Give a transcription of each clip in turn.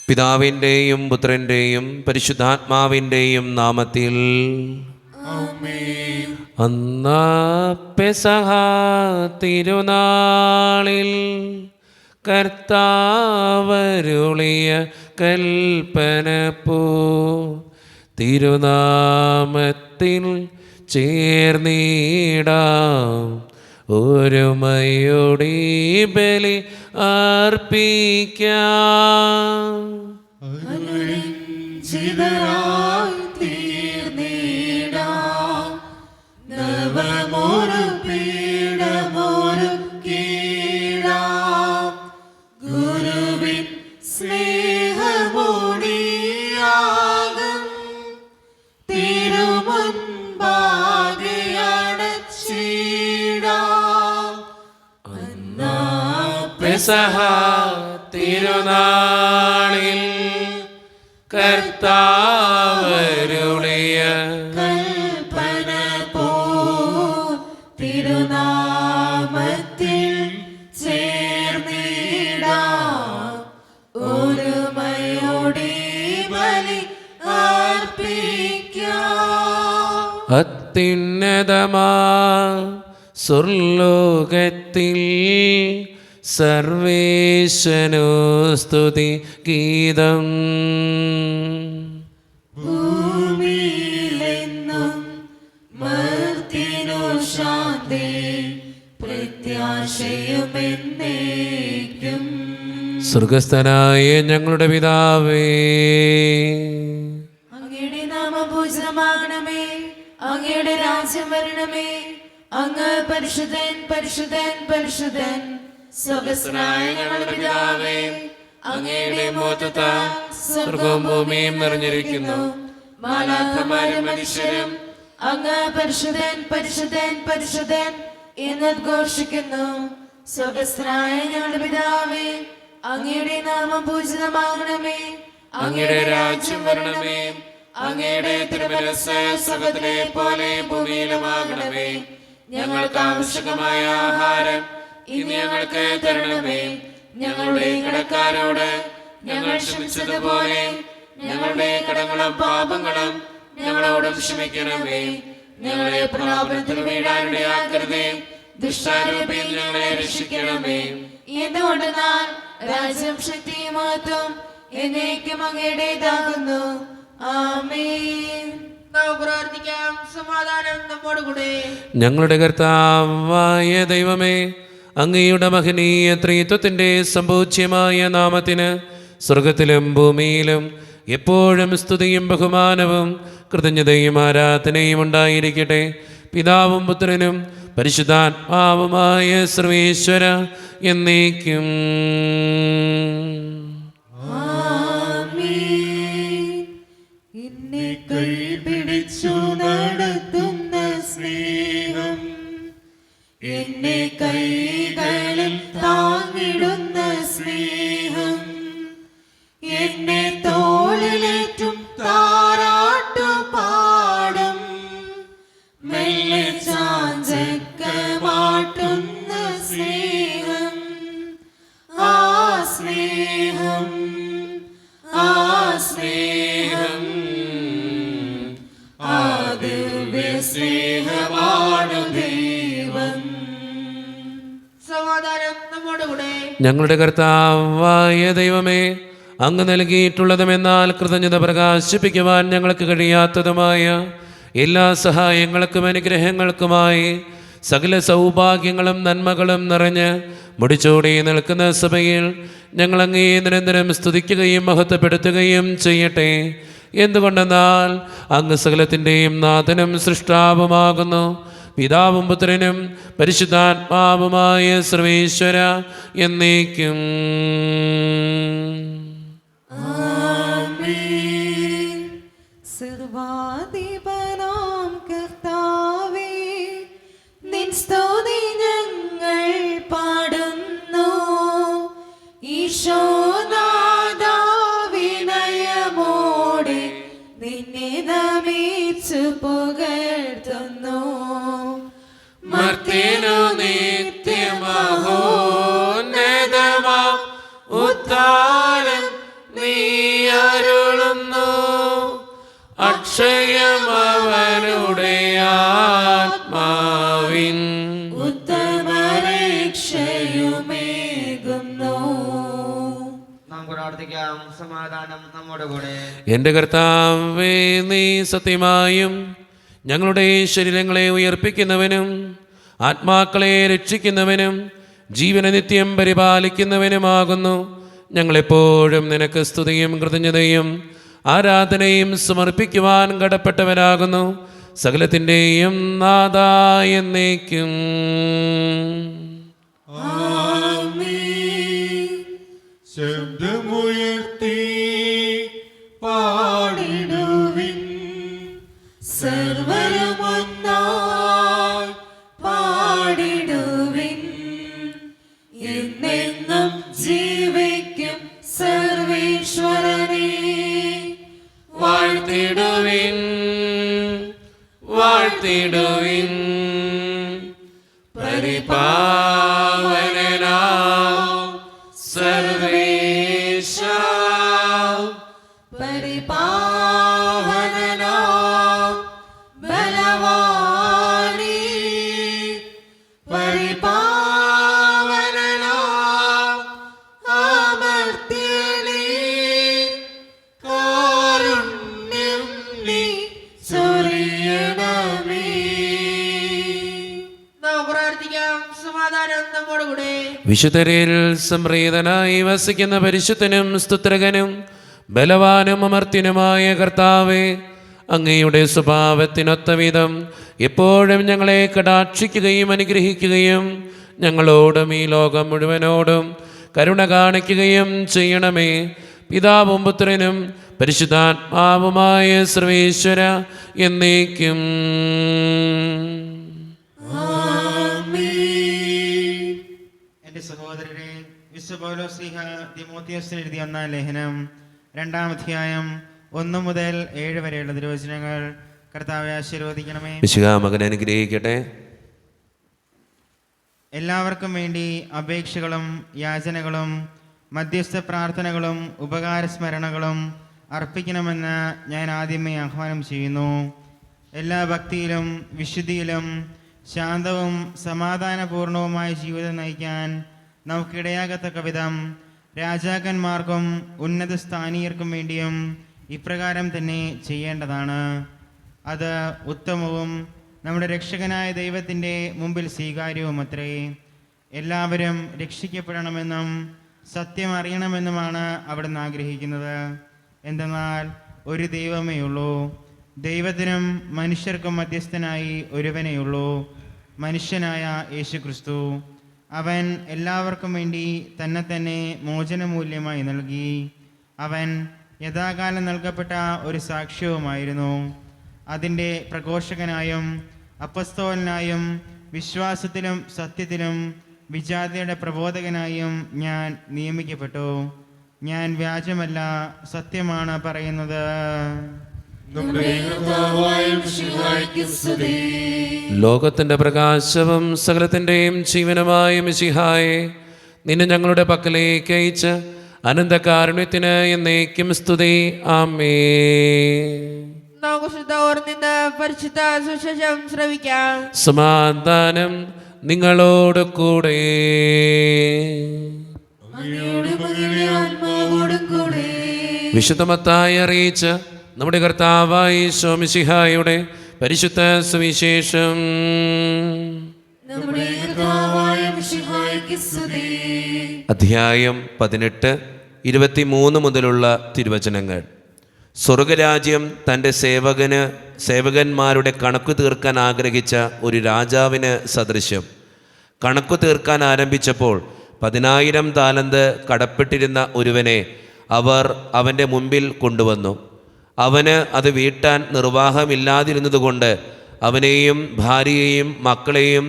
പിതാവിൻ്റെയും പുത്രൻ്റെയും പരിശുദ്ധാത്മാവിൻ്റെയും നാമത്തിൽ ആമേൻ. അന്നാ പെസഹ തിരുനാളിൽ കർത്താവരുളിയ കൽപ്പനപ്പൂ തിരുനാമത്തിൽ ചേർന്നിടാം ഒരുമയോടെ ബലി അർപ്പിക്കാം. അനുരഞ്ജിതരായി തീർന്നിടാം നവമൊരു പീഠമൊരുക്കിടാം ഗുരുവിൻ സ്നേഹമൊടിയാകും തിരുമുൻപാകെ അടച്ചിടാം. പെസഹ തിരുനാളിൽ കർത്താവരുളിയ കൽപ്പന പോൽ തിരുനാമത്തിൽ ചേർന്നിടാം ഒരുമയോടെ ബലി അർപ്പിക്കാം. അത്യുന്നതമാ സ്വർലോകത്തിൽ സർവേശനോ സ്തുതി ഗീതം. ഭൂമിയിലെന്നും മർത്യനു ശാന്തി പ്രത്യാശയുമെന്നേക്കും. സ്വർഗസ്ഥനായ ഞങ്ങളുടെ പിതാവേ, അങ്ങയുടെ നാമം പൂജിതമാകണമേ, അങ്ങയുടെ രാജ്യം വരണമേ, അങ്ങ് പരിശുദ്ധൻ പരിശുദ്ധൻ പരിശുദ്ധൻ. സ്വർഗസ്ഥനായ ഞങ്ങളുടെ പിതാവേ, അങ്ങയുടെ മഹത്വത്താൽ സ്വർഗവും ഭൂമിയും നിറഞ്ഞിരിക്കുന്നു. മാലാഖമാരും മനുഷ്യരും അങ്ങ് പരിശുദ്ധൻ പരിശുദ്ധൻ പരിശുദ്ധൻ എന്ന് ഘോഷിക്കുന്നു. സ്വർഗസ്ഥനായ ഞങ്ങളുടെ പിതാവേ, അങ്ങയുടെ നാമം പൂജിതമാകണമേ, അങ്ങയുടെ രാജ്യം വരണമേ, അങ്ങയുടെ തിരുമനസ്സ് സ്വർഗ്ഗത്തിലെ പോലെ ഭൂമിയിലുമാകണമേ. ഞങ്ങൾക്ക് ആവശ്യമായ ആഹാരം ഇന്ന് ഞങ്ങൾക്ക് തരണമേ. ഞങ്ങളുടെ കടക്കാരോട് ഞങ്ങൾ ക്ഷമിച്ചതുപോലെ ഞങ്ങളുടെ കടങ്ങളും പാപങ്ങളും ഞങ്ങളോടും ക്ഷമിക്കണമേ. ഞങ്ങളെ പ്രലോഭനത്തിൽ വീഴാനിടയാക്കരുതേ, ദുഷ്ടാരൂപിയിൽ ഞങ്ങളെ രക്ഷിക്കണമേ. എന്തുകൊണ്ടെന്നാൽ രാജ്യം ശക്തിയും മഹത്വം എന്നേക്കും അങ്ങയുടേതാകുന്നു. ആമേൻ. പ്രാർത്ഥിക്കാം. സമാധാനം നമ്മോടുകൂടെ. ഞങ്ങളുടെ കർത്താവായ ദൈവമേ, അങ്ങയുടെ മഹനീയ ത്രിത്വത്തിൻ്റെ സമ്പൂജ്യമായ നാമത്തിന് സ്വർഗത്തിലും ഭൂമിയിലും എപ്പോഴും സ്തുതിയും ബഹുമാനവും കൃതജ്ഞതയും ആരാധനയും ഉണ്ടായിരിക്കട്ടെ. പിതാവും പുത്രനും പരിശുദ്ധാത്മാവുമായ സർവേശ്വര എന്നേക്കും. എന്നെ കൈപിടിച്ചു നടത്തുന്ന സ്നേഹം, എന്നെ കൈകളിൽ താങ്ങിടുന്ന സ്നേഹം, എന്നെ തോളിലേറ്റും താരാട്ടു പാടും മെല്ലെ ചാഞ്ചക്കമാട്ടുന്ന സ്നേഹം, ആ സ്നേഹം, ആ സ്നേഹം, ആ ദിവ്യ സ്നേഹമാണു ദൈവം. സമാധാനം നമ്മോടുകൂടെ. ഞങ്ങളുടെ കർത്താവായ ദൈവമേ, അങ്ങ് നൽകിയിട്ടുള്ളതുമെന്നാൽ കൃതജ്ഞത പ്രകാശിപ്പിക്കുവാൻ ഞങ്ങൾക്ക് കഴിയാത്തതുമായ എല്ലാ സഹായങ്ങൾക്കും അനുഗ്രഹങ്ങൾക്കുമായി സകല സൗഭാഗ്യങ്ങളും നന്മകളും നിറഞ്ഞ് മുടിച്ചോടി നിൽക്കുന്ന സഭയിൽ ഞങ്ങൾ അങ്ങേ നിരന്തരം സ്തുതിക്കുകയും മഹത്വപ്പെടുത്തുകയും ചെയ്യട്ടെ. എന്തുകൊണ്ടെന്നാൽ അങ്ങ് സകലത്തിൻ്റെയും നാഥനും സൃഷ്ടാവുമാകുന്നു. പിതാവും പുത്രനും പരിശുദ്ധാത്മാവുമായ സർവേശ്വര എന്നേക്കും. ആമേൻ. സർവാധിപനാം കർത്താവേ, നിൻ സ്തുതി ഞങ്ങൾ പാടുന്നു. ഈശോനാഥാ, വിനയമോടെ നിന്നെ നമിച്ചു പുകഴ്ത്തുന്നു. മർത്യനു നിത്യമഹോന്നതമാം ഉദ്ധാരം നീ അക്ഷയം അവനുടെ ആത്മാവിൻ ഉത്തമരക്ഷയുമേകുന്നു. നമുക്ക് പ്രാർത്ഥിക്കാം. സമാധാനം നമ്മോട് കൂടെ. എൻ്റെ കർത്താവേ, നീ സത്യമായും ഞങ്ങളുടെ ശരീരങ്ങളെ ഉയർപ്പിക്കുന്നവനും ആത്മാക്കളെ രക്ഷിക്കുന്നവനും ജീവനെ നിത്യം പരിപാലിക്കുന്നവനുമാകുന്നു. ഞങ്ങളെപ്പോഴും നിനക്ക് സ്തുതിയും കൃതജ്ഞതയും ആരാധനയും സമർപ്പിക്കുവാൻ കടപ്പെട്ടവനാകുന്നു. സകലത്തിൻ്റെയും നാഥായ എന്നേക്കും. ശബ്ദമുയർത്തി പാടിടുവിൻ, സർവരുമൊന്നായി പാടിടുവിൻ. എന്നെന്നും ജീവിക്കും സർവേശ്വരനെ വാഴ്ത്തിടുവിൻ, വാഴ്ത്തിടുവിൻ. പരിപാവനനാം സർവേശ, പരിപാവനനാം ബലവാനേ, പരിപാവനനാം അമർത്യനേ, കാരുണ്യം നീ ചൊരിയണമേ. നമുക്ക് പ്രാർത്ഥിക്കാം. സമാധാനം നമ്മോട് കൂടെ. വിശുദ്ധരിൽ സംപ്രീതനായി വസിക്കുന്ന പരിശുദ്ധനും സ്തുത്രകനും ബലവാനും അമർത്യനുമായ കർത്താവേ, അങ്ങയുടെ സ്വഭാവത്തിനൊത്ത വിധം എപ്പോഴും ഞങ്ങളെ കടാക്ഷിക്കുകയും അനുഗ്രഹിക്കുകയും ഞങ്ങളോടും ഈ ലോകം മുഴുവനോടും കരുണ കാണിക്കുകയും ചെയ്യണമേ. പിതാവും പുത്രനും പരിശുദ്ധാത്മാവുമായ സർവേശ്വര എന്നേക്കും. എന്റെ സഹോദരരെ, വിശുദ്ധ പൗലോസ്ലീഹ തിമോഥെയോസിന് എഴുതിയ 1-ാം ലേഖനം 2-ാം അധ്യായം 1 മുതൽ 7 വരെയുള്ള തിരുവചനങ്ങൾ കർത്താവെ ആശീർവദിക്കണമേ. വിശുദ്ധ മകൻ അനുഗ്രഹിക്കട്ടെ. എല്ലാവർക്കും വേണ്ടി അപേക്ഷകളും യാചനകളും മധ്യസ്ഥ പ്രാർത്ഥനകളും ഉപകാരസ്മരണകളും അർപ്പിക്കണമെന്ന് ഞാൻ ആദ്യമേ ആഹ്വാനം ചെയ്യുന്നു. എല്ലാ ഭക്തിയിലും വിശുദ്ധിയിലും ശാന്തവും സമാധാനപൂർണവുമായ ജീവിതം നയിക്കാൻ നമുക്കിടയാകത്തക്ക വിധം രാജാക്കന്മാർക്കും ഉന്നത സ്ഥാനീയർക്കും വേണ്ടിയും ഇപ്രകാരം തന്നെ ചെയ്യേണ്ടതാണ്. അത് ഉത്തമവും നമ്മുടെ രക്ഷകനായ ദൈവത്തിൻ്റെ മുമ്പിൽ സ്വീകാര്യവുമത്രേ. എല്ലാവരും രക്ഷിക്കപ്പെടണമെന്നും സത്യം അറിയണമെന്നുമാണ് അവിടുന്ന് ആഗ്രഹിക്കുന്നത്. എന്തെന്നാൽ ഒരു ദൈവമേ ഉള്ളൂ, ദൈവത്തിനും മനുഷ്യർക്കും മധ്യസ്ഥനായി ഒരുവനേയുള്ളൂ, മനുഷ്യനായ യേശുക്രിസ്തു. അവൻ എല്ലാവർക്കും വേണ്ടി തന്നെ മോചനമൂല്യമായി നൽകി. അവൻ യഥാകാലം നൽകപ്പെട്ട ഒരു സാക്ഷ്യവുമായിരുന്നു. അതിൻ്റെ പ്രഘോഷകനായും അപ്പസ്തോലനായും വിശ്വാസത്തിലും സത്യത്തിലും വിജാതിയുടെ പ്രബോധകനായും ഞാൻ നിയമിക്കപ്പെട്ടു. ഞാൻ വ്യാജമല്ല, സത്യമാണ് പറയുന്നത്. ലോകത്തിന്റെ പ്രകാശവും സകലത്തിന്റെയും ജീവനുമായ മിശിഹായെ, നിന്നെ ഞങ്ങളുടെ പക്കലേക്ക് അയച്ച് അനന്തകാരുണ്യത്തിന് എന്നേക്കും സ്തുതി. ആമേൻ. നമുക്ക് ശുദ്ധോർന്ന് പരിശുദ്ധ സുശേഷം ശ്രവിക്കാം. സമാധാനം നിങ്ങളോട് കൂടെ. വിശുദ്ധ മത്തായി അറിയിച്ച നമ്മുടെ കർത്താവായ ഈശോ മിശിഹായുടെ പരിശുദ്ധ സുവിശേഷം. അധ്യായം 18, 23 മുതലുള്ള തിരുവചനങ്ങൾ. സ്വർഗരാജ്യം തൻ്റെ സേവകന്മാരുടെ കണക്കു തീർക്കാൻ ആഗ്രഹിച്ച ഒരു രാജാവിന് സദൃശ്യം. കണക്കു തീർക്കാൻ ആരംഭിച്ചപ്പോൾ 10,000 താലന്ത് കടപ്പെട്ടിരുന്ന ഒരുവനെ അവർ അവൻ്റെ മുമ്പിൽ കൊണ്ടുവന്നു. അവന് അത് വീട്ടാൻ നിർവാഹമില്ലാതിരുന്നതുകൊണ്ട് അവനെയും ഭാര്യയെയും മക്കളെയും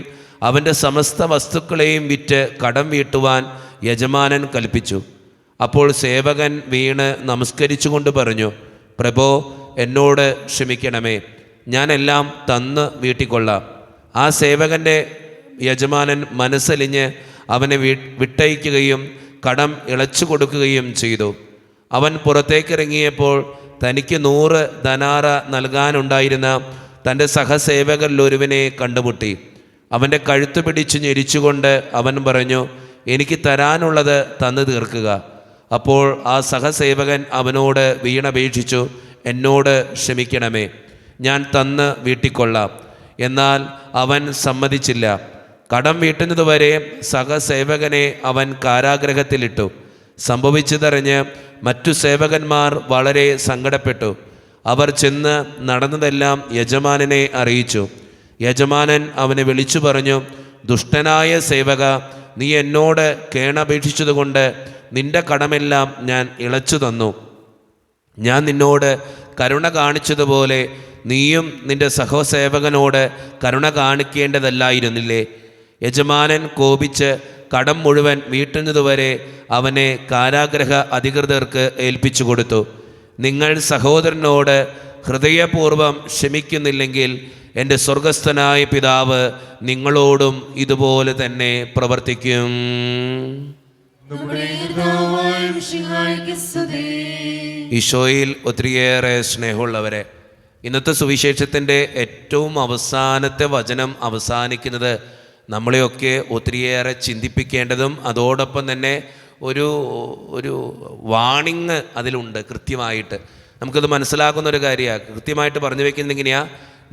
അവൻ്റെ സമസ്ത വസ്തുക്കളെയും വിറ്റ് കടം വീട്ടുവാൻ യജമാനൻ കൽപ്പിച്ചു. അപ്പോൾ സേവകൻ വീണ് നമസ്കരിച്ചുകൊണ്ട് പറഞ്ഞു, പ്രഭോ, എന്നോട് ക്ഷമിക്കണമേ, ഞാനെല്ലാം തന്ന് വീട്ടിക്കൊള്ളാം. ആ സേവകൻ്റെ യജമാനൻ മനസ്സലിഞ്ഞ് അവനെ വിട്ടയക്കുകയും കടം ഇളച്ചു കൊടുക്കുകയും ചെയ്തു. അവൻ പുറത്തേക്കിറങ്ങിയപ്പോൾ തനിക്ക് 100 ധനാറ നൽകാനുണ്ടായിരുന്ന തൻ്റെ സഹസേവകരിൽ ഒരുവനെ കണ്ടുമുട്ടി. അവൻ്റെ കഴുത്ത് പിടിച്ച് ഞെരിച്ചുകൊണ്ട് അവൻ പറഞ്ഞു, എനിക്ക് തരാനുള്ളത് തന്നു തീർക്കുക. അപ്പോൾ ആ സഹസേവകൻ അവനോട് വീണപേക്ഷിച്ചു, എന്നോട് ക്ഷമിക്കണമേ, ഞാൻ തന്ന് വീട്ടിക്കൊള്ളാം. എന്നാൽ അവൻ സമ്മതിച്ചില്ല. കടം വീട്ടുന്നതുവരെ സഹസേവകനെ അവൻ കാരാഗ്രഹത്തിലിട്ടു. സംഭവിച്ചതറിഞ്ഞ് മറ്റു സേവകന്മാർ വളരെ സങ്കടപ്പെട്ടു. അവർ ചെന്ന് നടന്നതെല്ലാം യജമാനനെ അറിയിച്ചു. യജമാനൻ അവനെ വിളിച്ചു പറഞ്ഞു, ദുഷ്ടനായ സേവക, നീ എന്നോട് കേണപേക്ഷിച്ചതുകൊണ്ട് നിന്റെ കടമെല്ലാം ഞാൻ ഇളച്ചു തന്നു. ഞാൻ നിന്നോട് കരുണ കാണിച്ചതുപോലെ നീയും നിന്റെ സഹസേവകനോട് കരുണ കാണിക്കേണ്ടതല്ലായിരുന്നില്ലേ? യജമാനൻ കോപിച്ച് കടം മുഴുവൻ വീട്ടുന്നതുവരെ അവനെ കാരാഗ്രഹ അധികൃതർക്ക് ഏൽപ്പിച്ചു കൊടുത്തു. നിങ്ങൾ സഹോദരനോട് ഹൃദയപൂർവ്വം ക്ഷമിക്കുന്നില്ലെങ്കിൽ എൻ്റെ സ്വർഗസ്ഥനായ പിതാവ് നിങ്ങളോടും ഇതുപോലെ തന്നെ പ്രവർത്തിക്കും. ഈശോയിൽ ഒത്തിരിയേറെ സ്നേഹമുള്ളവരെ, ഇന്നത്തെ സുവിശേഷത്തിൻ്റെ ഏറ്റവും അവസാനത്തെ വചനം അവസാനിക്കുന്നത് നമ്മളെയൊക്കെ ഒത്തിരിയേറെ ചിന്തിപ്പിക്കേണ്ടതും അതോടൊപ്പം തന്നെ ഒരു വാണിങ് അതിലുണ്ട്. കൃത്യമായിട്ട് നമുക്കത് മനസ്സിലാക്കുന്ന ഒരു കാര്യമാണ്. കൃത്യമായിട്ട് പറഞ്ഞു വയ്ക്കുന്നത് എങ്ങനെയാണ്?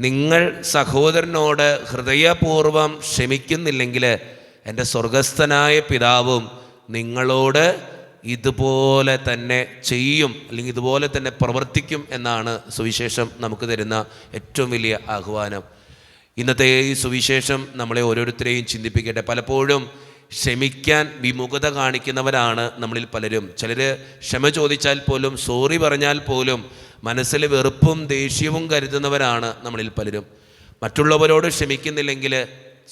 നിങ്ങൾ സഹോദരനോട് ഹൃദയപൂർവ്വം ക്ഷമിക്കുന്നില്ലെങ്കിൽ എൻ്റെ സ്വർഗസ്ഥനായ പിതാവും നിങ്ങളോട് ഇതുപോലെ തന്നെ ചെയ്യും, അല്ലെങ്കിൽ ഇതുപോലെ തന്നെ പ്രവർത്തിക്കും എന്നാണ് സുവിശേഷം നമുക്ക് തരുന്ന ഏറ്റവും വലിയ ആഹ്വാനം. ഇന്നത്തെ ഈ സുവിശേഷം നമ്മളെ ഓരോരുത്തരെയും ചിന്തിപ്പിക്കട്ടെ. പലപ്പോഴും ക്ഷമിക്കാൻ വിമുഖത കാണിക്കുന്നവരാണ് നമ്മളിൽ പലരും. ചിലർ ക്ഷമ ചോദിച്ചാൽ പോലും, സോറി പറഞ്ഞാൽ പോലും മനസ്സിൽ വെറുപ്പും ദേഷ്യവും കരുതുന്നവരാണ് നമ്മളിൽ പലരും. മറ്റുള്ളവരോട് ക്ഷമിക്കുന്നില്ലെങ്കിൽ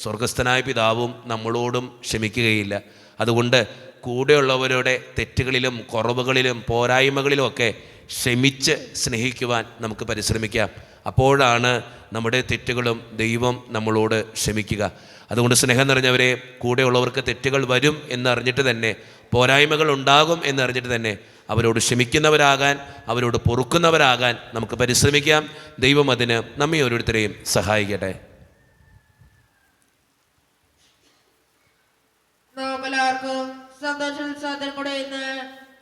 സ്വർഗസ്ഥനായ പിതാവും നമ്മളോടും ക്ഷമിക്കുകയില്ല. അതുകൊണ്ട് കൂടെയുള്ളവരുടെ തെറ്റുകളിലും കുറവുകളിലും പോരായ്മകളിലും ഒക്കെ ക്ഷമിച്ച് സ്നേഹിക്കുവാൻ നമുക്ക് പരിശ്രമിക്കാം. അപ്പോഴാണ് നമ്മുടെ തെറ്റുകളും ദൈവം നമ്മളോട് ക്ഷമിക്കുക. അതുകൊണ്ട് സ്നേഹം നിറഞ്ഞവരെ, കൂടെയുള്ളവർക്ക് തെറ്റുകൾ വരും എന്നറിഞ്ഞിട്ട് തന്നെ, പോരായ്മകൾ ഉണ്ടാകും എന്നറിഞ്ഞിട്ട് തന്നെ അവരോട് ക്ഷമിക്കുന്നവരാകാൻ, അവരോട് പൊറുക്കുന്നവരാകാൻ നമുക്ക് പരിശ്രമിക്കാം. ദൈവം അതിന് നമ്മെ ഓരോരുത്തരെയും സഹായിക്കട്ടെ. നമുക്കെല്ലാവർക്കും സന്തോഷോത്സവത്തിൽ കൂടെ ഇന്ന്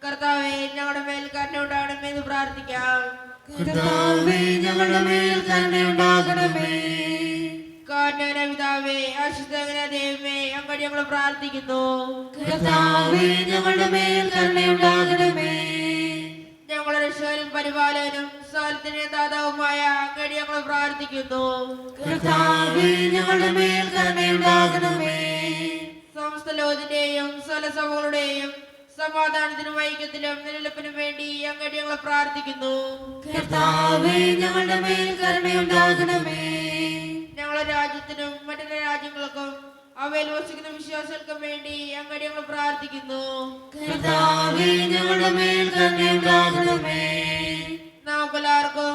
കർത്താവേ ഞങ്ങളുടെ മേൽ കരുണയുണ്ടാകണമേ എന്ന് പ്രാർത്ഥിക്കാം. കർത്താവേ ഞങ്ങളുടെ മേൽ കരുണയുണ്ടാകണമേ. കാരണവനായ പിതാവേ, ആശ്രിതനായ ദൈവമേ, അങ്ങോട്ട് ഞങ്ങൾ പ്രാർത്ഥിക്കുന്നു. കർത്താവേ ഞങ്ങളുടെ മേൽ കരുണയുണ്ടാകണമേ. ഞങ്ങളുടെ രക്ഷകനും പരിപാലകനും സ്ഥലത്തിന്റെ ദാതാവുമായ അങ്ങോട്ട് ഞങ്ങൾ പ്രാർത്ഥിക്കുന്നു. കർത്താവേ ഞങ്ങളുടെ മേൽ കരുണയുണ്ടാകണമേ. സമസ്ത ലോകത്തിന്റെയും സ്വലസഭകളുടെയും സമാധാനത്തിനും ഐക്യത്തിലും നിലനിൽപ്പിനും വേണ്ടി അങ്ങോട്ട് ഞങ്ങൾ പ്രാർത്ഥിക്കുന്നു. കർത്താവേ ഞങ്ങളുടെ മേൽ കരുണയുണ്ടാകണമേ. ഞങ്ങളുടെ രാജ്യത്തിനും മറ്റുള്ള രാജ്യങ്ങൾക്കും അവയിൽ വസിക്കുന്ന വിശ്വാസികൾക്കും വേണ്ടി അങ്ങോട്ട് ഞങ്ങൾ പ്രാർത്ഥിക്കുന്നു. കർത്താവേ ഞങ്ങളുടെ മേൽ കരുണയുണ്ടാകണമേ. നമുക്കെല്ലാവർക്കും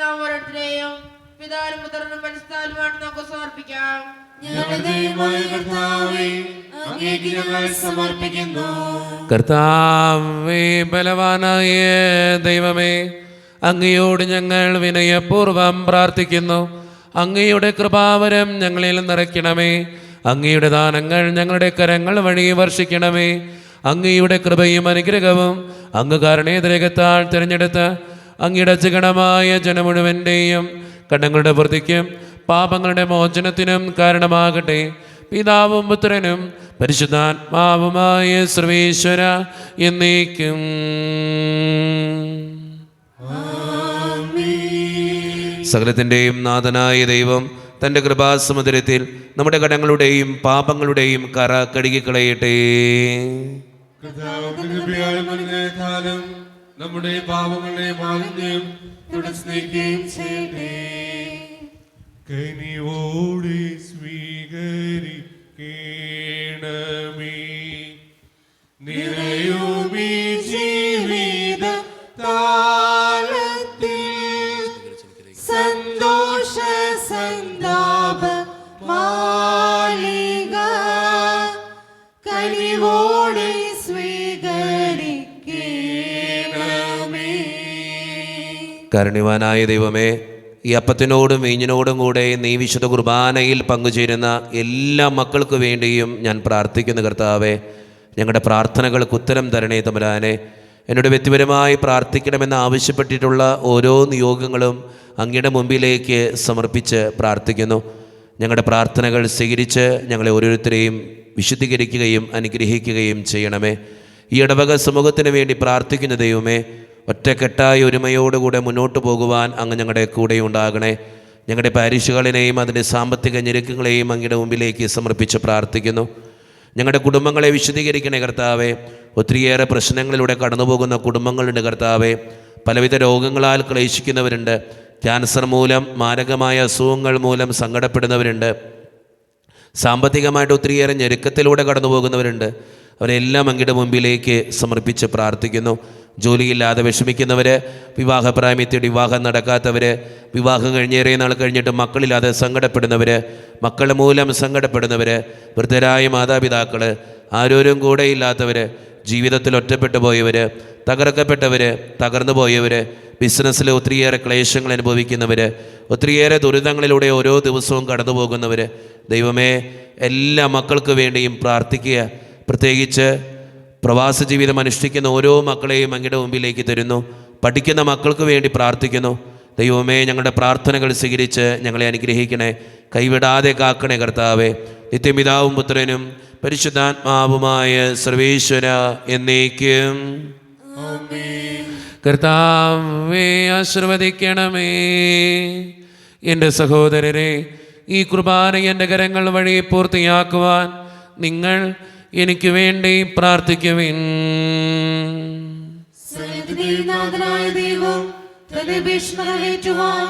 നാം ഓരോരുത്തരെയും പിതാവിനും പുത്രനും പരിശുദ്ധാത്മാവിനും നമുക്ക് സമർപ്പിക്കാം. ഞങ്ങളുടെ ദൈവമായ കർത്താവേ, അങ്ങേക്ക് ഞങ്ങൾ സമർപ്പിക്കുന്നു. കർത്താവേ, ബലവാനായ ദൈവമേ, അങ്ങയോട് ഞങ്ങൾ വിനയപൂർവ്വം പ്രാർത്ഥിക്കുന്നു. അങ്ങയുടെ കൃപാവരം ഞങ്ങളിൽ നിറയ്ക്കണമേ. അങ്ങയുടെ ദാനങ്ങൾ ഞങ്ങളുടെ കരങ്ങൾ വഴി വർഷിക്കണമേ. അങ്ങയുടെ കൃപയും അനുഗ്രഹവും അങ്ങ് കാരണേതരകത്താൽ തിരഞ്ഞെടുത്ത് അങ്ങയുടെ അജഗണമായ ജനം മുഴുവൻ്റെയും കടങ്ങളുടെ വൃത്തിക്കും പാപങ്ങളുടെ മോചനത്തിനും കാരണമാകട്ടെ. പിതാവും പുത്രനും പരിശുദ്ധാത്മാവുമായ സർവേശ്വര എന്നേക്കും. സകലത്തിൻ്റെയും നാഥനായ ദൈവം തൻ്റെ കൃപാസമുദ്രത്തിൽ നമ്മുടെ കടങ്ങളുടെയും പാപങ്ങളുടെയും കറ കഴുകിക്കളയട്ടെ. നമ്മുടെ പാപങ്ങളുടെ മാലിന്യം തുടസ്നേഹിക്കുകയും ചെയ്യട്ടെ. കനിവോടെ സ്വീകരിക്കണമേ. നിറയുമീ ജീവിത താളത്തിൽ സന്തോഷ സന്താപ മാലിക കനിവോടെ സ്വീകരിക്കണമേ. കാരുണ്യവാനായ ദൈവമേ, ഈ അപ്പത്തിനോടും വീഞ്ഞിനോടും കൂടെ നീ വിശുദ്ധ കുർബാനയിൽ പങ്കുചേരുന്ന എല്ലാ മക്കൾക്ക് വേണ്ടിയും ഞാൻ പ്രാർത്ഥിക്കുന്നു കർത്താവേ. ഞങ്ങളുടെ പ്രാർത്ഥനകൾക്ക് ഉത്തരം തരണേ തമ്പുരാനെ. എന്നോട് വ്യക്തിപരമായി പ്രാർത്ഥിക്കണമെന്ന് ആവശ്യപ്പെട്ടിട്ടുള്ള ഓരോ നിയോഗങ്ങളും അങ്ങയുടെ മുമ്പിലേക്ക് സമർപ്പിച്ച് പ്രാർത്ഥിക്കുന്നു. ഞങ്ങളുടെ പ്രാർത്ഥനകൾ സ്വീകരിച്ച് ഞങ്ങളെ ഓരോരുത്തരെയും വിശുദ്ധീകരിക്കുകയും അനുഗ്രഹിക്കുകയും ചെയ്യണമേ. ഈ ഇടവക സമൂഹത്തിന് വേണ്ടി പ്രാർത്ഥിക്കുന്ന ദൈവമേ, ഒറ്റക്കെട്ടായ ഒരുമയോടുകൂടെ മുന്നോട്ട് പോകുവാൻ അങ്ങ് ഞങ്ങളുടെ കൂടെ ഉണ്ടാകണേ. ഞങ്ങളുടെ പാരിഷുകളിനെയും അതിൻ്റെ സാമ്പത്തിക ഞെരുക്കങ്ങളെയും അങ്ങയുടെ മുമ്പിലേക്ക് സമർപ്പിച്ച് പ്രാർത്ഥിക്കുന്നു. ഞങ്ങളുടെ കുടുംബങ്ങളെ വിശദീകരിക്കണേ കർത്താവേ. ഒത്തിരിയേറെ പ്രശ്നങ്ങളിലൂടെ കടന്നു പോകുന്ന കുടുംബങ്ങളുണ്ട് കർത്താവേ. പലവിധ രോഗങ്ങളാൽ ക്ലേശിക്കുന്നവരുണ്ട്. ക്യാൻസർ മൂലം, മാരകമായ അസുഖങ്ങൾ മൂലം സങ്കടപ്പെടുന്നവരുണ്ട്. സാമ്പത്തികമായിട്ട് ഒത്തിരിയേറെ ഞെരുക്കത്തിലൂടെ കടന്നു പോകുന്നവരുണ്ട്. അവരെല്ലാം അങ്ങയുടെ മുമ്പിലേക്ക് സമർപ്പിച്ച് പ്രാർത്ഥിക്കുന്നു. ജോലിയില്ലാതെ വിഷമിക്കുന്നവർ, വിവാഹപ്രായത്തിൽ വിവാഹം നടക്കാത്തവർ, വിവാഹം കഴിഞ്ഞേറെ നാൾ കഴിഞ്ഞിട്ട് മക്കളില്ലാതെ സങ്കടപ്പെടുന്നവർ, മക്കൾ മൂലം സങ്കടപ്പെടുന്നവർ, വൃദ്ധരായ മാതാപിതാക്കൾ, ആരോരും കൂടെയില്ലാത്തവർ, ജീവിതത്തിൽ ഒറ്റപ്പെട്ടു പോയവർ, തകർക്കപ്പെട്ടവർ, തകർന്നു പോയവർ, ബിസിനസ്സിൽ ഒത്തിരിയേറെ ക്ലേശങ്ങൾ അനുഭവിക്കുന്നവർ, ഒത്തിരിയേറെ ദുരിതങ്ങളിലൂടെ ഓരോ ദിവസവും കടന്നു പോകുന്നവർ, ദൈവമേ, എല്ലാ മക്കൾക്ക് വേണ്ടിയും പ്രാർത്ഥിക്കുക. പ്രത്യേകിച്ച് പ്രവാസ ജീവിതം അനുഷ്ഠിക്കുന്ന ഓരോ മക്കളെയും അങ്ങയുടെ മുമ്പിലേക്ക് തരുന്നു. പഠിക്കുന്ന മക്കൾക്ക് വേണ്ടി പ്രാർത്ഥിക്കുന്നു. ദൈവമേ, ഞങ്ങളുടെ പ്രാർത്ഥനകൾ സ്വീകരിച്ച് ഞങ്ങളെ അനുഗ്രഹിക്കണേ. കൈവിടാതെ കാക്കണേ കർത്താവേ. നിത്യപിതാവും പുത്രനും പരിശുദ്ധാത്മാവുമായ സർവേശ്വര എന്നേക്കും. കർത്താവേ, ആശീർവദിക്കണമേ. എൻ്റെ സഹോദരരെ, ഈ കുർബാന എൻ്റെ കരങ്ങൾ വഴി പൂർത്തിയാക്കുവാൻ നിങ്ങൾ എനിക്ക് വേണ്ടി പ്രാർത്ഥിക്കുവിൻ. നാഥനായ ദൈവം തന്റെ ഭീഷ്മേറ്റുവാൻ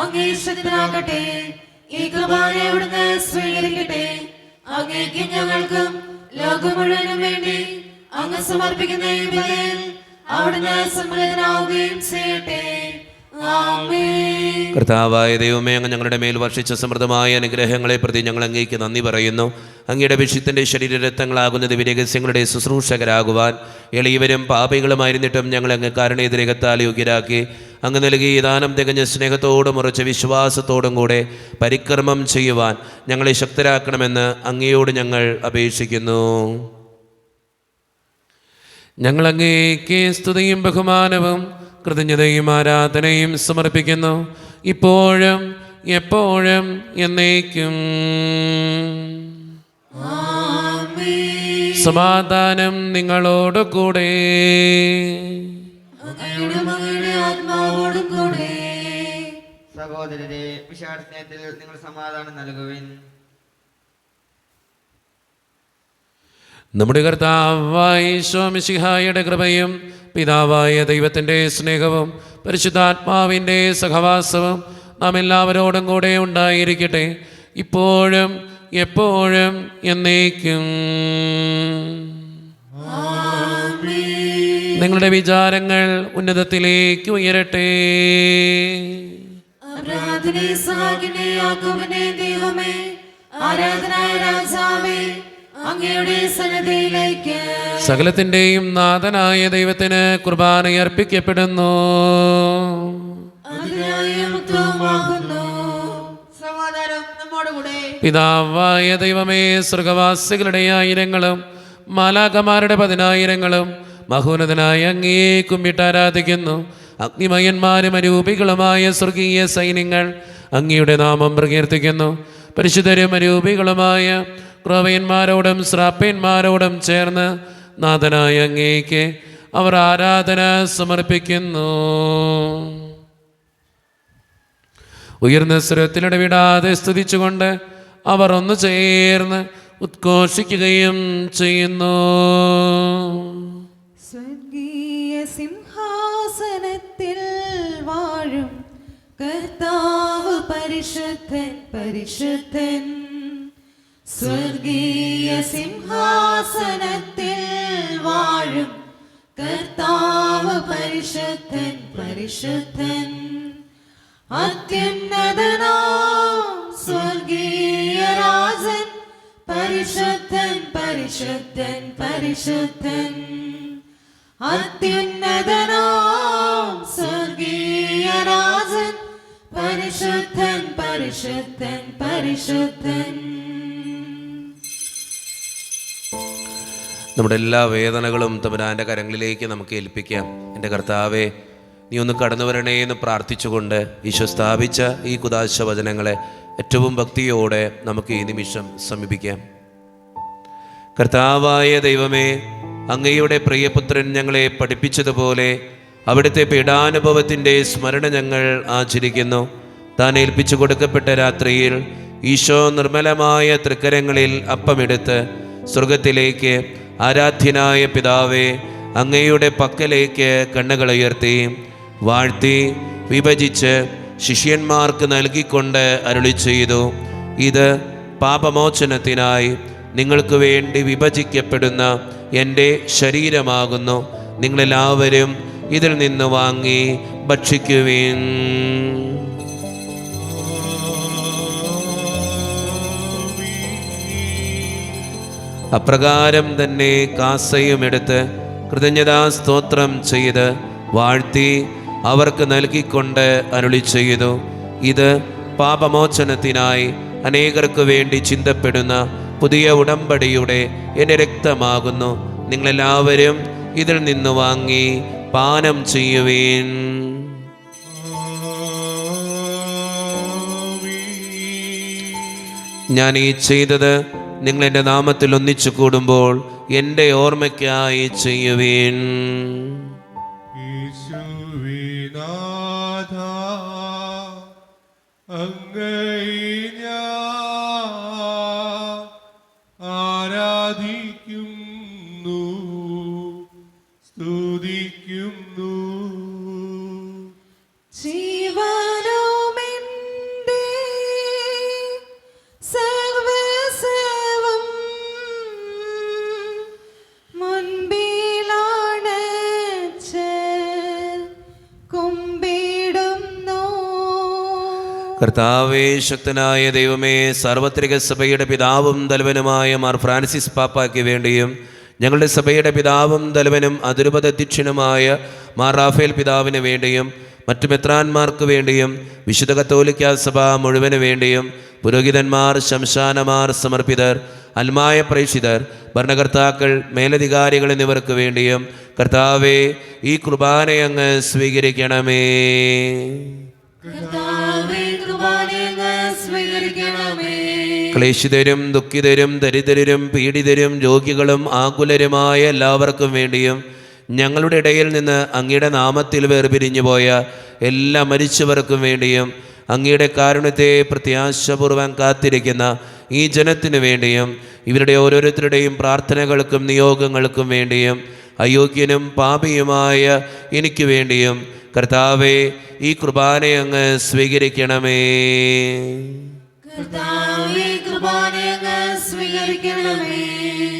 അങ്ങേ ശക്തനാകട്ടെ. ഈ കുർബാന അവിടുന്ന് സ്വീകരിക്കട്ടെ. അങ്ങേക്ക് ഞങ്ങൾക്കും ലോകം മുഴുവനും വേണ്ടി അങ്ങ് സമർപ്പിക്കുന്ന ഈ ബലിയിൽ അവിടുന്ന് സമ്മതനാവുകയും ചെയ്യട്ടെ. കർത്താവായ ദൈവമേ, അങ്ങ് ഞങ്ങളുടെ മേൽ വർഷിച്ച സമൃദ്ധമായ അനുഗ്രഹങ്ങളെ പ്രതി ഞങ്ങൾ അങ്ങേക്ക് നന്ദി പറയുന്നു. അങ്ങയുടെ അഭിഷിക്തന്റെ ശരീരരക്തങ്ങളാകുന്ന ദിവ്യരഹസ്യങ്ങളുടെ ശുശ്രൂഷകരാകുവാൻ എളിയവരും പാപികളുമായിരുന്നിട്ടും ഞങ്ങൾ അങ്ങ് കാരുണ്യതിരകത്താൽ യോഗ്യരാക്കി. അങ്ങ് നൽകിയ ദാനം തികഞ്ഞ സ്നേഹത്തോടും ഉറച്ച വിശ്വാസത്തോടും കൂടെ പരിക്രമം ചെയ്യുവാൻ ഞങ്ങളെ ശക്തരാക്കണമെന്ന് അങ്ങയോട് ഞങ്ങൾ അപേക്ഷിക്കുന്നു. ഞങ്ങൾ അങ്ങേക്ക് സ്തുതിയും ബഹുമാനവും കൃതജ്ഞതയും ആരാധനയും സമർപ്പിക്കുന്നു, ഇപ്പോഴും എപ്പോഴും എന്നേക്കും. സമാധാനം നിങ്ങളോട് കൂടെ. സഹോദരരെ, വിശാല സ്നേഹത്തിൽ നിങ്ങൾ സമാധാനം നൽകുവിൻ. നമ്മുടെ കർത്താവായ ഈശോ മിശിഹായുടെ കൃപയും പിതാവായ ദൈവത്തിൻ്റെ സ്നേഹവും പരിശുദ്ധാത്മാവിൻ്റെ സഹവാസവും നാം എല്ലാവരോടും കൂടെ ഉണ്ടായിരിക്കട്ടെ, ഇപ്പോഴും എപ്പോഴും എന്നേക്കും. നിങ്ങളുടെ വിചാരങ്ങൾ ഉന്നതത്തിലേക്ക് ഉയരട്ടെ. ദൈവമേ, ആരാധനായ രാജാവേ, അങ്ങയുടെ സന്നിധിയിലേക്ക് സകലത്തിൻ്റെയും നാഥനായ ദൈവത്തിന് കുർബാന അർപ്പിക്കപ്പെടുന്നു. സമാധാനം നമ്മോടുകൂടെ. പിതാവായ ദൈവമേ, സ്വർഗവാസികളുടെ ആയിരങ്ങളും മാലാഖമാരുടെ 10,000ങ്ങളും മഹോന്നതനായ അങ്ങേ കുമ്പിട്ട് ആരാധിക്കുന്നു. അഗ്നിമയന്മാരും അരൂപികളുമായ സ്വർഗീയ സൈന്യങ്ങൾ അങ്ങയുടെ നാമം പ്രകീർത്തിക്കുന്നു. പരിശുദ്ധരും അരൂപികളുമായ ക്രോവയന്മാരോടും ശ്രാപ്പയന്മാരോടും ചേർന്ന് നാഥനായ അങ്ങേക്ക് അവർ ആരാധന സമർപ്പിക്കുന്നു. ഉയർന്ന സ്വരത്തിലിടവിടാതെ സ്തുതിച്ചുകൊണ്ട് അവർ ഒന്ന് ചേർന്ന് ഉദ്ഘോഷിക്കുകയും ചെയ്യുന്നു. സ്വർഗീയ സിംഹാസനത്തിൽ വാഴും കർത്താവ് പരിശുദ്ധൻ പരിശുദ്ധൻ. സ്വർഗീയ സിംഹാസനത്തിൽ വാഴും കർത്താവ് പരിശുദ്ധൻ പരിശുദ്ധൻ. അത്യുന്നതനാം സ്വർഗീയ രാജൻ പരിശുദ്ധൻ പരിശുദ്ധൻ പരിശുദ്ധൻ. അത്യുന്നതനാം സ്വർഗീയ പരിശുദ്ധൻ പരിശുദ്ധൻ. നമ്മുടെ എല്ലാ വേദനകളും തമ്പുരാൻ്റെ കരങ്ങളിലേക്ക് നമുക്ക് ഏൽപ്പിക്കാം. എൻ്റെ കർത്താവേ, നീ ഒന്ന് കടന്നു വരണേ എന്ന് പ്രാർത്ഥിച്ചുകൊണ്ട് ഈശോ സ്ഥാപിച്ച ഈ കുദാശ വചനങ്ങളെ ഏറ്റവും ഭക്തിയോടെ നമുക്ക് ഈ നിമിഷം സമീപിക്കാം. കർത്താവായ ദൈവമേ, അങ്ങയുടെ പ്രിയപുത്രൻ ഞങ്ങളെ പഠിപ്പിച്ചതുപോലെ അവിടുത്തെ പീഡാനുഭവത്തിൻ്റെ സ്മരണ ഞങ്ങൾ ആചരിക്കുന്നു. താൻ ഏൽപ്പിച്ചു കൊടുക്കപ്പെട്ട രാത്രിയിൽ ഈശോ നിർമ്മലമായ തൃക്കരങ്ങളിൽ അപ്പമെടുത്ത് സ്വർഗത്തിലേക്ക് ആരാധ്യനായ പിതാവേ, അങ്ങയുടെ പക്കലേക്ക് കണ്ണുകളുയർത്തി വാഴ്ത്തി വിഭജിച്ച് ശിഷ്യന്മാർക്ക് നൽകിക്കൊണ്ട് അരുളി ചെയ്തു, ഇത് പാപമോചനത്തിനായി നിങ്ങൾക്ക് വേണ്ടി വിഭജിക്കപ്പെടുന്ന എൻ്റെ ശരീരമാകുന്നു. നിങ്ങളെല്ലാവരും ഇതിൽ നിന്ന് വാങ്ങി ഭക്ഷിക്കുവിൻ. അപ്രകാരം തന്നെ കാസയുമെടുത്ത് കൃതജ്ഞതാ സ്തോത്രം ചെയ്ത് വാഴ്ത്തി അവർക്ക് നൽകിക്കൊണ്ട് അരുളി ചെയ്തു, ഇത് പാപമോചനത്തിനായി അനേകർക്ക് വേണ്ടി ചിന്തപ്പെടുന്ന പുതിയ ഉടമ്പടിയുടെ എൻ്റെ രക്തമാകുന്നു. നിങ്ങളെല്ലാവരും ഇതിൽ നിന്ന് വാങ്ങി പാനം ചെയ്യുവീൻ. ഞാൻ ഈ ചെയ്തത് നിങ്ങൾ എൻ്റെ നാമത്തിൽ ഒന്നിച്ചു കൂടുമ്പോൾ എൻ്റെ ഓർമ്മയ്ക്കായി ചെയ്യുവീൻ. യേശുവിനാഥ, അങ്ങയെ ഞാൻ ആരാധിക്കുന്നു, സ്തുതിക്കുന്നു. ജീവനുമെന്റെ സർവ്വസ്വവും മുൻപിലാണച്ച് കുമ്പിടുന്നു. കർത്താവേ, ശക്തനായ ദൈവമേ, സാർവത്രിക സഭയുടെ പിതാവും തലവനുമായ മാർ ഫ്രാൻസിസ് പാപ്പായ്ക്ക് വേണ്ടിയും ഞങ്ങളുടെ സഭയുടെ പിതാവും തലവനും അതിരൂപത അധ്യക്ഷനുമായ മാർ റാഫേൽ പിതാവിന് വേണ്ടിയും മറ്റു മെത്രാന്മാർക്ക് വേണ്ടിയും വിശുദ്ധ കത്തോലിക്ക സഭ മുഴുവന് വേണ്ടിയും പുരോഹിതന്മാർ, ശംശാനമാർ, സമർപ്പിതർ, അൽമായ പ്രേക്ഷിതർ, ഭരണകർത്താക്കൾ, മേലധികാരികൾ എന്നിവർക്ക് വേണ്ടിയും കർത്താവേ, ഈ കുർബാനയങ്ങ് സ്വീകരിക്കണമേ. ക്ലേശിതരും ദുഃഖിതരും ദരിദ്രരും പീഡിതരും രോഗികളും ആകുലരുമായ എല്ലാവർക്കും വേണ്ടിയും ഞങ്ങളുടെ ഇടയിൽ നിന്ന് അങ്ങയുടെ നാമത്തിൽ വേർപിരിഞ്ഞു പോയ എല്ലാ മരിച്ചവർക്കും വേണ്ടിയും അങ്ങയുടെ കാരുണ്യത്തെ പ്രത്യാശപൂർവ്വം കാത്തിരിക്കുന്ന ഈ ജനത്തിനു വേണ്ടിയും ഇവരുടെ ഓരോരുത്തരുടെയും പ്രാർത്ഥനകൾക്കും നിയോഗങ്ങൾക്കും വേണ്ടിയും അയോഗ്യനും പാപിയുമായ എനിക്ക് വേണ്ടിയും കർത്താവേ, ഈ കുർബാനയങ്ങ് സ്വീകരിക്കണമേ.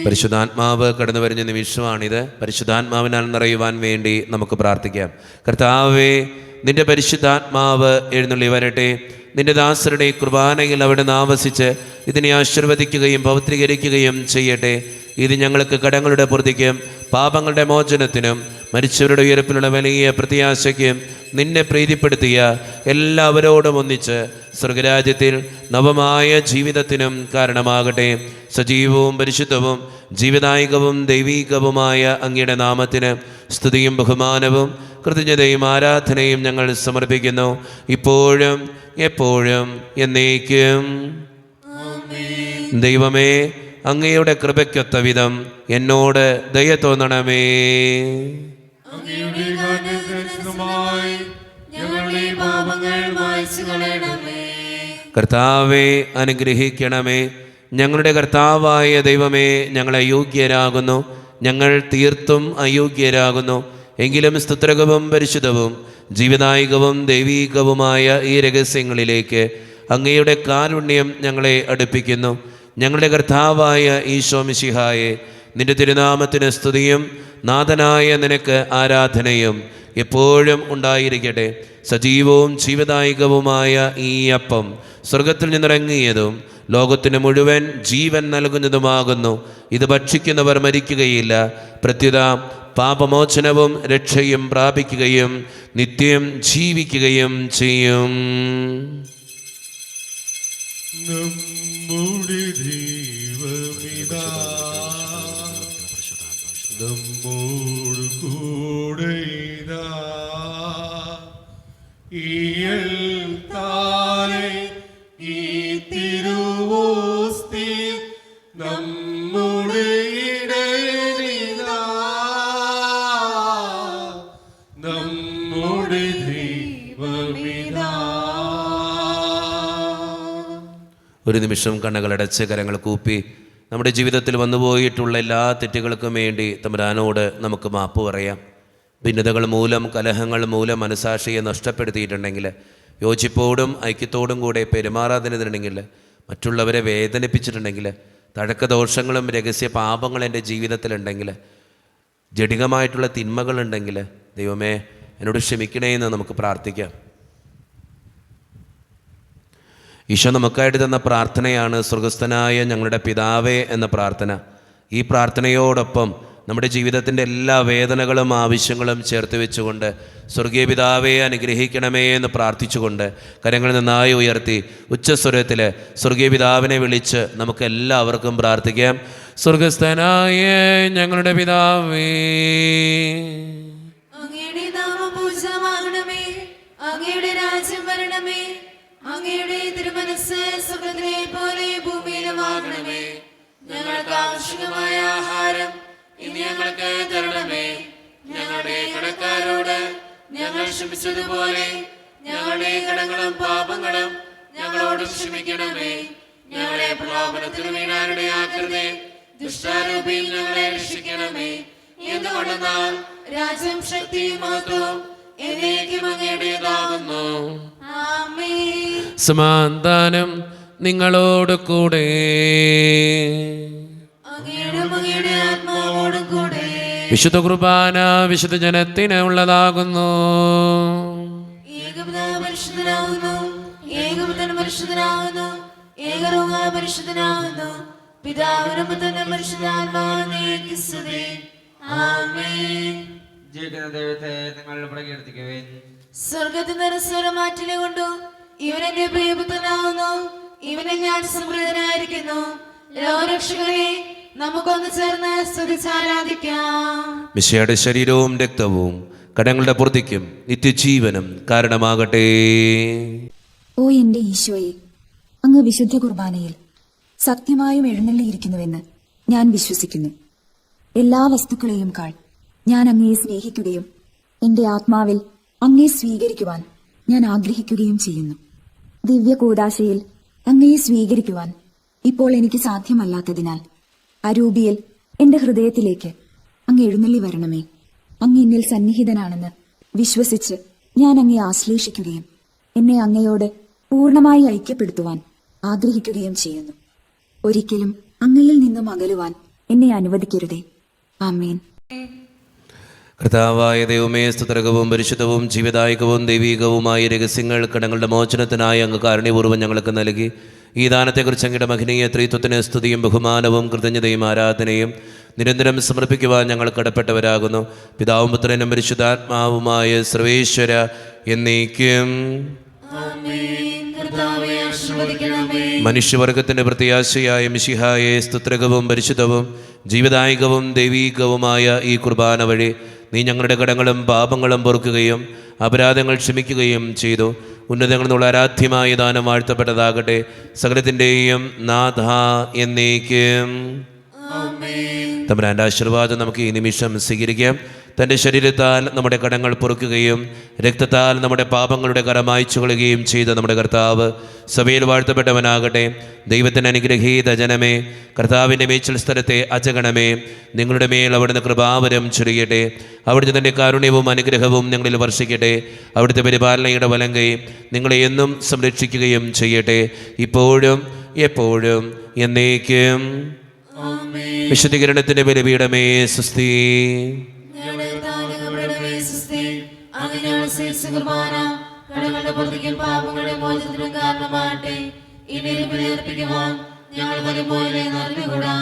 പരിശുദ്ധാത്മാവ് കടന്നു വരുന്ന നിമിഷമാണിത്. പരിശുദ്ധാത്മാവിനാൽ നിറയുവാൻ വേണ്ടി നമുക്ക് പ്രാർത്ഥിക്കാം. കർത്താവേ, നിന്റെ പരിശുദ്ധാത്മാവ് എഴുന്നള്ളി വരട്ടെ. നിന്റെ ദാസരുടെ കുർബാനയിൽ അവിടുന്ന് ആവസിച്ച് ഇതിനെ ആശീർവദിക്കുകയും പവിത്രീകരിക്കുകയും ചെയ്യട്ടെ. ഇത് ഞങ്ങൾക്ക് കടങ്ങളുടെ പൂർത്തിക്കും പാപങ്ങളുടെ മോചനത്തിനും മരിച്ചവരുടെ ഉയർപ്പിലുള്ള വലിയ പ്രത്യാശയ്ക്കും നിന്നെ പ്രീതിപ്പെടുത്തിയ എല്ലാവരോടും ഒന്നിച്ച് സ്വർഗരാജ്യത്തിൽ നവമായ ജീവിതത്തിനും കാരണമാകട്ടെ. സജീവവും പരിശുദ്ധവും ജീവദായകവും ദൈവീകവുമായ അങ്ങയുടെ നാമത്തിന് സ്തുതിയും ബഹുമാനവും കൃതജ്ഞതയും ആരാധനയും ഞങ്ങൾ സമർപ്പിക്കുന്നു, ഇപ്പോഴും എപ്പോഴും എന്നേക്കും. ദൈവമേ, അങ്ങയുടെ കൃപയ്ക്കൊത്ത വിധം എന്നോട് ദയ തോന്നണമേ. കർത്താവെ അനുഗ്രഹിക്കണമേ. ഞങ്ങളുടെ കർത്താവായ ദൈവമേ, ഞങ്ങൾ അയോഗ്യരാകുന്നു, ഞങ്ങൾ തീർത്തും അയോഗ്യരാകുന്നു. എങ്കിലും സ്തുത്രകവും പരിശുദ്ധവും ജീവദായകവും ദൈവീകവുമായ ഈ രഹസ്യങ്ങളിലേക്ക് അങ്ങയുടെ കാരുണ്യം ഞങ്ങളെ അടുപ്പിക്കുന്നു. ഞങ്ങളുടെ കർത്താവായ ഈശോ മിശിഹായെ, നിന്റെ തിരുനാമത്തിന് സ്തുതിയും നാഥനായ നിനക്ക് ആരാധനയും എപ്പോഴും ഉണ്ടായിരിക്കട്ടെ. സജീവവും ജീവദായകവുമായ ഈ അപ്പം സ്വർഗത്തിൽ നിന്നിറങ്ങിയതും ലോകത്തിന് മുഴുവൻ ജീവൻ നൽകുന്നതുമാകുന്നു. ഇത് ഭക്ഷിക്കുന്നവർ മരിക്കുകയില്ല, പ്രത്യുത പാപമോചനവും രക്ഷയും പ്രാപിക്കുകയും നിത്യം ജീവിക്കുകയും ചെയ്യും. നമ്മുടെ ദൈവമിതാ നമ്മോട് കൂടെ ഇതാ ഈയൽ താരെ ഈ തിരുവോസ്തി നമ്മുടെ ഇടയനിതാ നമ്മുടെ ദൈവമിതാ. ഒരു നിമിഷം കണ്ണുകളടച്ച് കരങ്ങൾ കൂപ്പി നമ്മുടെ ജീവിതത്തിൽ വന്നുപോയിട്ടുള്ള എല്ലാ തെറ്റുകൾക്കും വേണ്ടി തമ്പുരാനോട് നമുക്ക് മാപ്പ് പറയാം. ഭിന്നതകൾ മൂലം, കലഹങ്ങൾ മൂലം മനസാക്ഷിയെ നഷ്ടപ്പെടുത്തിയിട്ടുണ്ടെങ്കിൽ, യോജിപ്പോടും ഐക്യത്തോടും കൂടെ പെരുമാറാതിരുന്നുണ്ടെങ്കിൽ, മറ്റുള്ളവരെ വേദനിപ്പിച്ചിട്ടുണ്ടെങ്കിൽ, തഴക്കദോഷങ്ങളും രഹസ്യ പാപങ്ങളും എൻ്റെ ജീവിതത്തിലുണ്ടെങ്കിൽ, ജഡികമായിട്ടുള്ള തിന്മകളുണ്ടെങ്കിൽ, ദൈവമേ എന്നോട് ക്ഷമിക്കണേ എന്ന് നമുക്ക് പ്രാർത്ഥിക്കാം. ഈശോ നമുക്കായിട്ട് തന്ന പ്രാർത്ഥനയാണ് സ്വർഗസ്ഥനായ ഞങ്ങളുടെ പിതാവേ എന്ന പ്രാർത്ഥന. ഈ പ്രാർത്ഥനയോടൊപ്പം നമ്മുടെ ജീവിതത്തിൻ്റെ എല്ലാ വേദനകളും ആവശ്യങ്ങളും ചേർത്ത് വെച്ചുകൊണ്ട് സ്വർഗീയ പിതാവേ അനുഗ്രഹിക്കണമേ എന്ന് പ്രാർത്ഥിച്ചുകൊണ്ട് കരങ്ങൾ നന്നായി ഉയർത്തി ഉച്ചസ്വരത്തിൽ സ്വർഗീയ പിതാവിനെ വിളിച്ച് നമുക്ക് എല്ലാവർക്കും പ്രാർത്ഥിക്കാം. സ്വർഗസ്ഥനായ ഞങ്ങളുടെ പിതാവേ, അങ്ങയുടെ നാമം പൂജിതമാകണമേ, അങ്ങയുടെ രാജ്യം വരണമേ, അങ്ങയുടെ തിരുമനസ്സ് സ്വർഗ്ഗത്തിലെ പോലെ ഭൂമിയിലുമാകണമേ. ഞങ്ങൾക്ക് ആവശ്യമായ ആഹാരം ഇനി ഞങ്ങൾക്ക് തരണമേ. ഞങ്ങളുടെ കടക്കാരോട് ഞങ്ങൾ ക്ഷമിച്ചതുപോലെ ഞങ്ങളുടെ കടങ്ങളും പാപങ്ങളും ഞങ്ങളോട് ക്ഷമിക്കണമേ. ഞങ്ങളെ പ്രലോഭനത്തിൽ വീഴാനിടയാക്കരുതേ, ദുഷ്ടാരൂപിയിൽ ഞങ്ങളെ രക്ഷിക്കണമേ. എന്തുകൊണ്ടെന്നാൽ രാജ്യം, ശക്തിയും മഹത്വവും എന്നേക്കും അങ്ങയുടേതാകുന്നു. ആമേൻ. സമാധാനം നിങ്ങളോട് കൂടെ. അങ്ങയുടെ ആത്മാവോടും കൂടെ. വിശുദ്ധ കുർബാന വിശുദ്ധ ജനത്തിന് ഉള്ളതാകുന്നു. ഏകപിതാവ് പരിശുദ്ധനാകുന്നു, ഏകപുത്രൻ പരിശുദ്ധനാകുന്നു, ഏകരൂഹ പരിശുദ്ധനാകുന്നു. പിതാവിനും പുത്രനും പരിശുദ്ധാത്മാവിനും സ്തുതി. ആമേൻ. ജീവിക്കുന്ന ദൈവത്തെ നിങ്ങൾ പ്രകീർത്തിക്കുവിൻ. സ്വർഗത്തിൽ നിന്ന് സ്വരം മാറ്റിനെ കൊണ്ടു ഇവൻ എന്റെ പ്രിയപുത്രനാകുന്നു, ഇവനെ ഞാൻ സംപ്രീതനായിരിക്കുന്നു. ലോകരക്ഷകനെ നമുക്കൊന്ന് ചേർന്ന് സ്തുതിച്ചാരാധിക്കാം. മിശിഹായുടെ ശരീരവും രക്തവും കടങ്ങളുടെ പൂർത്തിക്കും നിത്യജീവനും കാരണമാകട്ടെ. ഓ എന്റെ ഈശോയെ, അങ്ങ് വിശുദ്ധ കുർബാനയിൽ സത്യമായും എഴുന്നള്ളിയിരിക്കുന്നുവെന്ന് ഞാൻ വിശ്വസിക്കുന്നു. എല്ലാ വസ്തുക്കളെയും കാൾ ഞാൻ അങ്ങയെ സ്നേഹിക്കുകയും എന്റെ ആത്മാവിൽ അങ്ങയെ സ്വീകരിക്കുവാൻ ഞാൻ ആഗ്രഹിക്കുകയും ചെയ്യുന്നു. ദിവ്യ കൂദാശയിൽ അങ്ങയെ സ്വീകരിക്കുവാൻ ഇപ്പോൾ എനിക്ക് സാധ്യമല്ലാത്തതിനാൽ അരൂപിയിൽ എന്റെ ഹൃദയത്തിലേക്ക് അങ്ങ് എഴുന്നള്ളി വരണമേ. അങ്ങ് എന്നിൽ സന്നിഹിതനാണെന്ന് വിശ്വസിച്ച് ഞാൻ അങ്ങയെ ആശ്ലേഷിക്കുകയും എന്നെ അങ്ങയോട് പൂർണ്ണമായി ഐക്യപ്പെടുത്തുവാൻ ആഗ്രഹിക്കുകയും ചെയ്യുന്നു. ഒരിക്കലും അങ്ങയിൽ നിന്നും അകലുവാൻ എന്നെ അനുവദിക്കരുതേ. ആമേൻ. കർത്താവായ ദൈവമേ, സ്തുതർക്കവും പരിശുദ്ധവും ജീവദായകവും ദൈവീകവുമായ രഹസ്യങ്ങൾ കടങ്ങളുടെ മോചനത്തിനായി അങ്ങ് കാരുണ്യപൂർവ്വം ഞങ്ങൾക്ക് നൽകി. ഈ ദാനത്തെക്കുറിച്ച് അങ്ങയുടെ മഹനീയ ത്രിത്വത്തിന് സ്തുതിയും ബഹുമാനവും കൃതജ്ഞതയും ആരാധനയും നിരന്തരം സമർപ്പിക്കുവാൻ ഞങ്ങൾ കടപ്പെട്ടവരാകുന്നു. പിതാവും പുത്രനും പരിശുദ്ധാത്മാവുമായ സർവേശ്വര എന്നേക്കും. മനുഷ്യവർഗത്തിന്റെ പ്രത്യാശയായ മിശിഹായെ സ്തുത്രകവും പരിശുദ്ധവും ജീവദായകവും ദൈവീകവുമായ ഈ കുർബാന വഴി നീ ഞങ്ങളുടെ കടങ്ങളും പാപങ്ങളും പൊറുക്കുകയും അപരാധങ്ങൾ ക്ഷമിക്കുകയും ചെയ്തു. ഉന്നതങ്ങളിൽ നിന്നുള്ള ആരാധ്യമായ ദാനം വാഴ്ത്തപ്പെട്ടതാകട്ടെ. സകലത്തിൻ്റെയും നാഥ എന്നേക്കും. തമ്പുരാന്റെ ആശീർവാദം നമുക്ക് ഈ നിമിഷം സ്വീകരിക്കാം. തൻ്റെ ശരീരത്താൽ നമ്മുടെ കടങ്ങൾ പൊറുക്കുകയും രക്തത്താൽ നമ്മുടെ പാപങ്ങളുടെ കറ മായ്ച്ചു കളയുകയും ചെയ്ത നമ്മുടെ കർത്താവ് സഭയിൽ വാഴ്ത്തപ്പെട്ടവനാകട്ടെ. ദൈവത്തിൻ്റെ അനുഗ്രഹീത ജനമേ, കർത്താവിൻ്റെ മേച്ചിൽ സ്ഥലത്തെ അജഗണമേ, നിങ്ങളുടെ മേൽ അവിടുന്ന് കൃപാവരം ചൊരിയട്ടെ. അവിടുന്ന് തൻ്റെ കാരുണ്യവും അനുഗ്രഹവും നിങ്ങളിൽ വർഷിക്കട്ടെ. അവിടുത്തെ പരിപാലനയുടെ വലങ്കൈ നിങ്ങളെ എന്നും സംരക്ഷിക്കുകയും ചെയ്യട്ടെ, ഇപ്പോഴും എപ്പോഴും എന്നേക്കും. വിശുദ്ധീകരണത്തിന്റെ ബലിപീഠമേ സ്വസ്തി. പാപങ്ങളുടെ മോചനത്തിനും കാരണമാകട്ടെ. ഇനി ബലിയർപ്പിക്കുവാൻ ഞങ്ങൾ വരുമ്പോൾ നടന്നുകൂടാ.